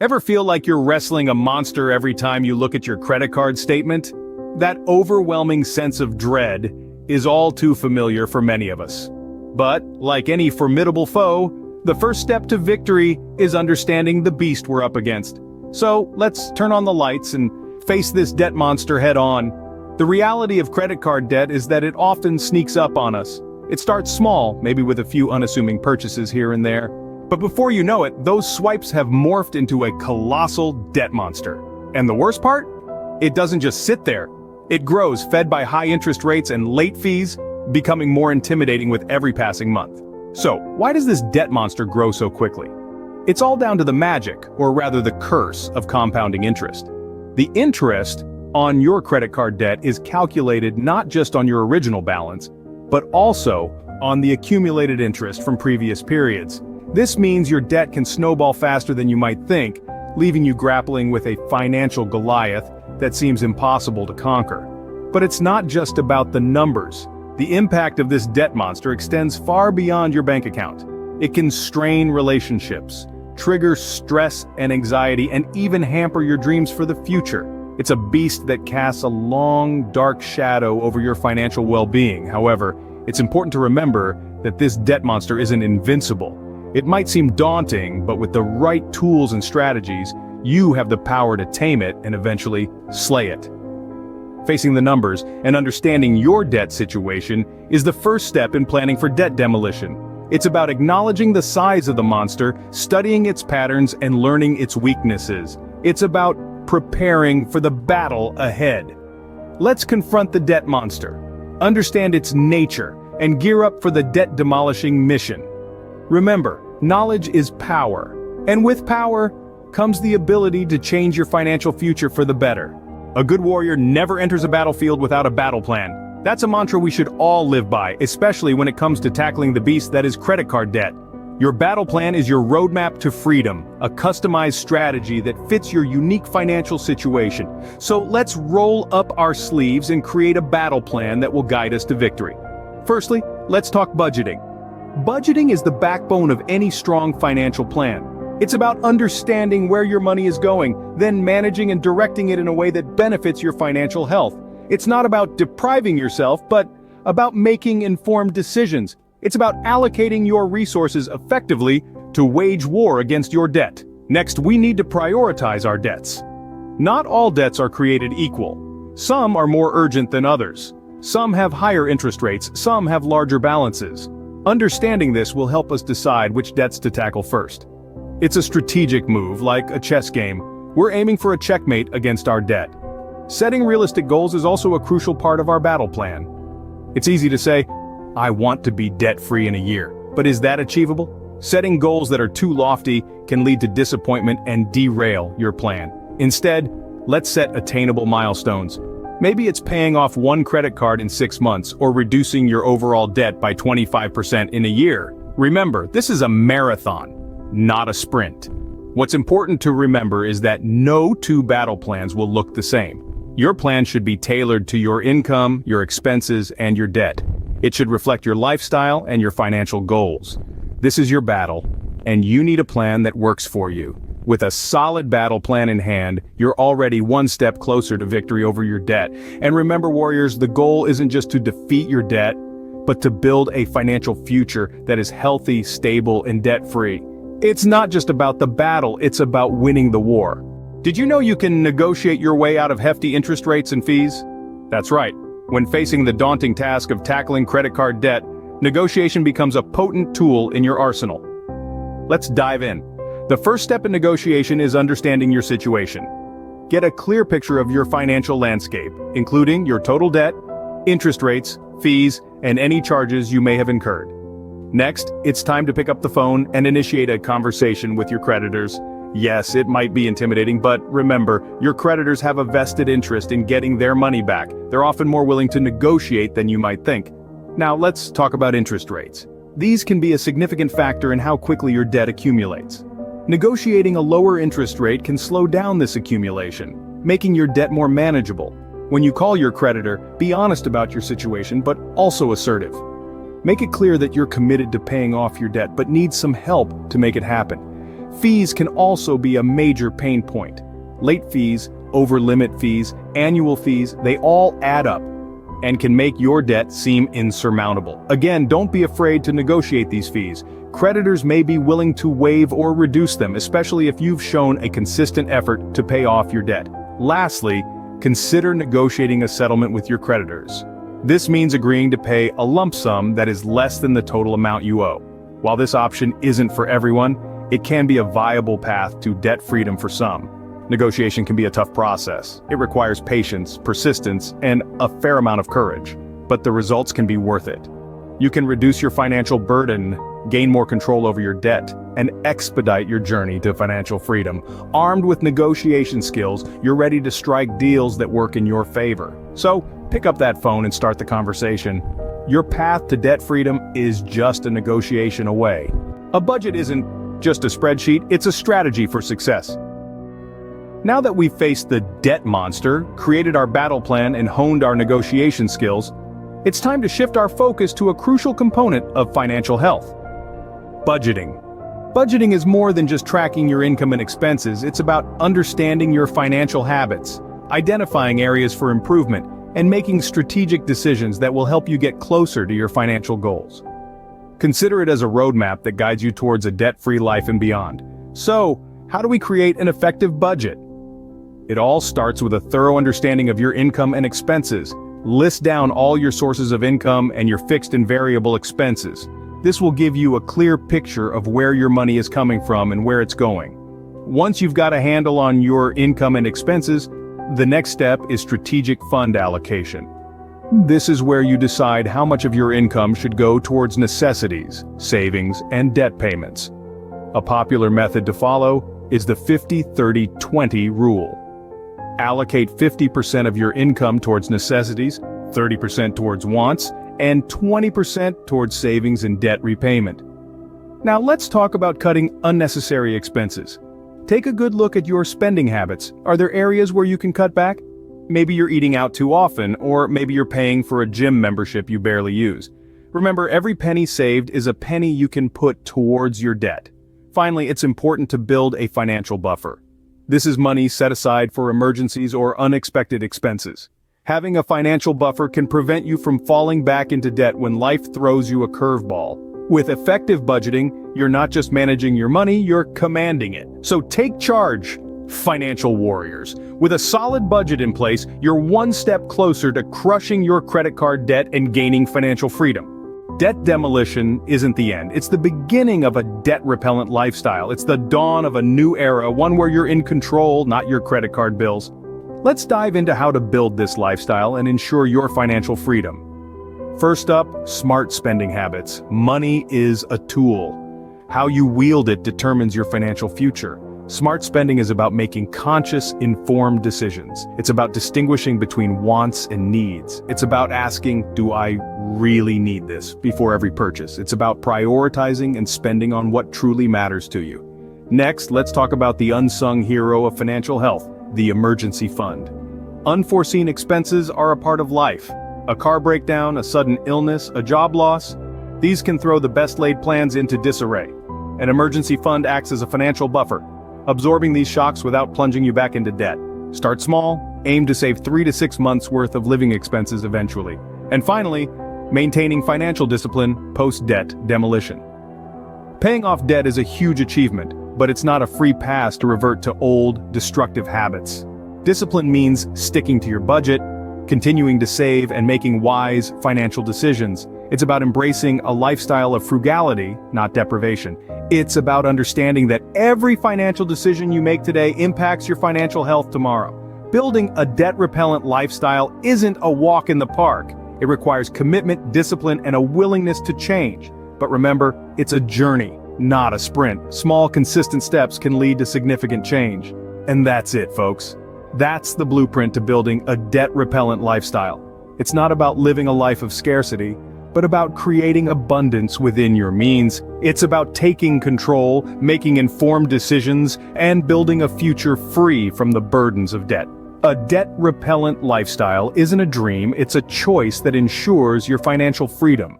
Ever feel like you're wrestling a monster every time you look at your credit card statement? That overwhelming sense of dread is all too familiar for many of us. But, like any formidable foe, the first step to victory is understanding the beast we're up against. So, let's turn on the lights and face this debt monster head on. The reality of credit card debt is that it often sneaks up on us. It starts small, maybe with a few unassuming purchases here and there. But before you know it, those swipes have morphed into a colossal debt monster. And the worst part? It doesn't just sit there. It grows, fed by high interest rates and late fees, becoming more intimidating with every passing month. So, why does this debt monster grow so quickly? It's all down to the magic, or rather the curse, of compounding interest. The interest on your credit card debt is calculated not just on your original balance, but also on the accumulated interest from previous periods. This means your debt can snowball faster than you might think, leaving you grappling with a financial Goliath that seems impossible to conquer. But it's not just about the numbers. The impact of this debt monster extends far beyond your bank account. It can strain relationships, trigger stress and anxiety, and even hamper your dreams for the future. It's a beast that casts a long, dark shadow over your financial well-being. However, it's important to remember that this debt monster isn't invincible. It might seem daunting, but with the right tools and strategies, you have the power to tame it and eventually slay it. Facing the numbers and understanding your debt situation is the first step in planning for debt demolition. It's about acknowledging the size of the monster, studying its patterns, and learning its weaknesses. It's about preparing for the battle ahead. Let's confront the debt monster, understand its nature, and gear up for the debt demolishing mission. Remember, knowledge is power, and with power comes the ability to change your financial future for the better. A good warrior never enters a battlefield without a battle plan. That's a mantra we should all live by, especially when it comes to tackling the beast that is credit card debt. Your battle plan is your roadmap to freedom, a customized strategy that fits your unique financial situation. So let's roll up our sleeves and create a battle plan that will guide us to victory. Firstly, let's talk budgeting. Budgeting is the backbone of any strong financial plan. It's about understanding where your money is going, then managing and directing it in a way that benefits your financial health. It's not about depriving yourself, but about making informed decisions. It's about allocating your resources effectively to wage war against your debt. Next, we need to prioritize our debts. Not all debts are created equal. Some are more urgent than others. Some have higher interest rates, some have larger balances. Understanding this will help us decide which debts to tackle first. It's a strategic move, like a chess game. We're aiming for a checkmate against our debt. Setting realistic goals is also a crucial part of our battle plan. It's easy to say, I want to be debt-free in a year. But is that achievable? Setting goals that are too lofty can lead to disappointment and derail your plan. Instead, let's set attainable milestones. Maybe it's paying off one credit card in 6 months or reducing your overall debt by 25% in a year. Remember, this is a marathon, not a sprint. What's important to remember is that no two battle plans will look the same. Your plan should be tailored to your income, your expenses, and your debt. It should reflect your lifestyle and your financial goals. This is your battle, and you need a plan that works for you. With a solid battle plan in hand, you're already one step closer to victory over your debt. And remember, warriors, the goal isn't just to defeat your debt, but to build a financial future that is healthy, stable, and debt-free. It's not just about the battle, it's about winning the war. Did you know you can negotiate your way out of hefty interest rates and fees? That's right. When facing the daunting task of tackling credit card debt, negotiation becomes a potent tool in your arsenal. Let's dive in. The first step in negotiation is understanding your situation. Get a clear picture of your financial landscape, including your total debt, interest rates, fees, and any charges you may have incurred. Next, it's time to pick up the phone and initiate a conversation with your creditors. Yes, it might be intimidating, but remember, your creditors have a vested interest in getting their money back. They're often more willing to negotiate than you might think. Now, let's talk about interest rates. These can be a significant factor in how quickly your debt accumulates. Negotiating a lower interest rate can slow down this accumulation, making your debt more manageable. When you call your creditor, be honest about your situation, but also assertive. Make it clear that you're committed to paying off your debt, but need some help to make it happen. Fees can also be a major pain point. Late fees, over-limit fees, annual fees, they all add up and can make your debt seem insurmountable. Again, don't be afraid to negotiate these fees. Creditors may be willing to waive or reduce them, especially if you've shown a consistent effort to pay off your debt. Lastly, consider negotiating a settlement with your creditors. This means agreeing to pay a lump sum that is less than the total amount you owe. While this option isn't for everyone, it can be a viable path to debt freedom for some. Negotiation can be a tough process. It requires patience, persistence, and a fair amount of courage. But the results can be worth it. You can reduce your financial burden, gain more control over your debt, and expedite your journey to financial freedom. Armed with negotiation skills, you're ready to strike deals that work in your favor. So, pick up that phone and start the conversation. Your path to debt freedom is just a negotiation away. A budget isn't just a spreadsheet, it's a strategy for success. Now that we've faced the debt monster, created our battle plan, and honed our negotiation skills, it's time to shift our focus to a crucial component of financial health: budgeting. Budgeting is more than just tracking your income and expenses. It's about understanding your financial habits, identifying areas for improvement, and making strategic decisions that will help you get closer to your financial goals. Consider it as a roadmap that guides you towards a debt-free life and beyond. So, how do we create an effective budget? It all starts with a thorough understanding of your income and expenses. List down all your sources of income and your fixed and variable expenses. This will give you a clear picture of where your money is coming from and where it's going. Once you've got a handle on your income and expenses, the next step is strategic fund allocation. This is where you decide how much of your income should go towards necessities, savings, and debt payments. A popular method to follow is the 50-30-20 rule. Allocate 50% of your income towards necessities, 30% towards wants, and 20% towards savings and debt repayment. Now let's talk about cutting unnecessary expenses. Take a good look at your spending habits. Are there areas where you can cut back? Maybe you're eating out too often, or maybe you're paying for a gym membership you barely use. Remember, every penny saved is a penny you can put towards your debt. Finally, it's important to build a financial buffer. This is money set aside for emergencies or unexpected expenses. Having a financial buffer can prevent you from falling back into debt when life throws you a curveball. With effective budgeting, you're not just managing your money, you're commanding it. So take charge, financial warriors. With a solid budget in place, you're one step closer to crushing your credit card debt and gaining financial freedom. Debt demolition isn't the end. It's the beginning of a debt-repellent lifestyle. It's the dawn of a new era, one where you're in control, not your credit card bills. Let's dive into how to build this lifestyle and ensure your financial freedom. First up, smart spending habits. Money is a tool. How you wield it determines your financial future. Smart spending is about making conscious, informed decisions. It's about distinguishing between wants and needs. It's about asking, do I really need this, before every purchase. It's about prioritizing and spending on what truly matters to you. Next, let's talk about the unsung hero of financial health, the emergency fund. Unforeseen expenses are a part of life. A car breakdown, a sudden illness, a job loss. These can throw the best laid plans into disarray. An emergency fund acts as a financial buffer, absorbing these shocks without plunging you back into debt. Start small, aim to save 3 to 6 months worth of living expenses eventually. And finally, maintaining financial discipline post-debt demolition. Paying off debt is a huge achievement, but it's not a free pass to revert to old, destructive habits. Discipline means sticking to your budget, continuing to save, and making wise financial decisions. It's about embracing a lifestyle of frugality, not deprivation. It's about understanding that every financial decision you make today impacts your financial health tomorrow. Building a debt-repellent lifestyle isn't a walk in the park. It requires commitment, discipline, and a willingness to change. But remember, it's a journey, not a sprint. Small, consistent steps can lead to significant change. And that's it, folks. That's the blueprint to building a debt-repellent lifestyle. It's not about living a life of scarcity, but about creating abundance within your means. It's about taking control, making informed decisions, and building a future free from the burdens of debt. A debt-repellent lifestyle isn't a dream, it's a choice that ensures your financial freedom.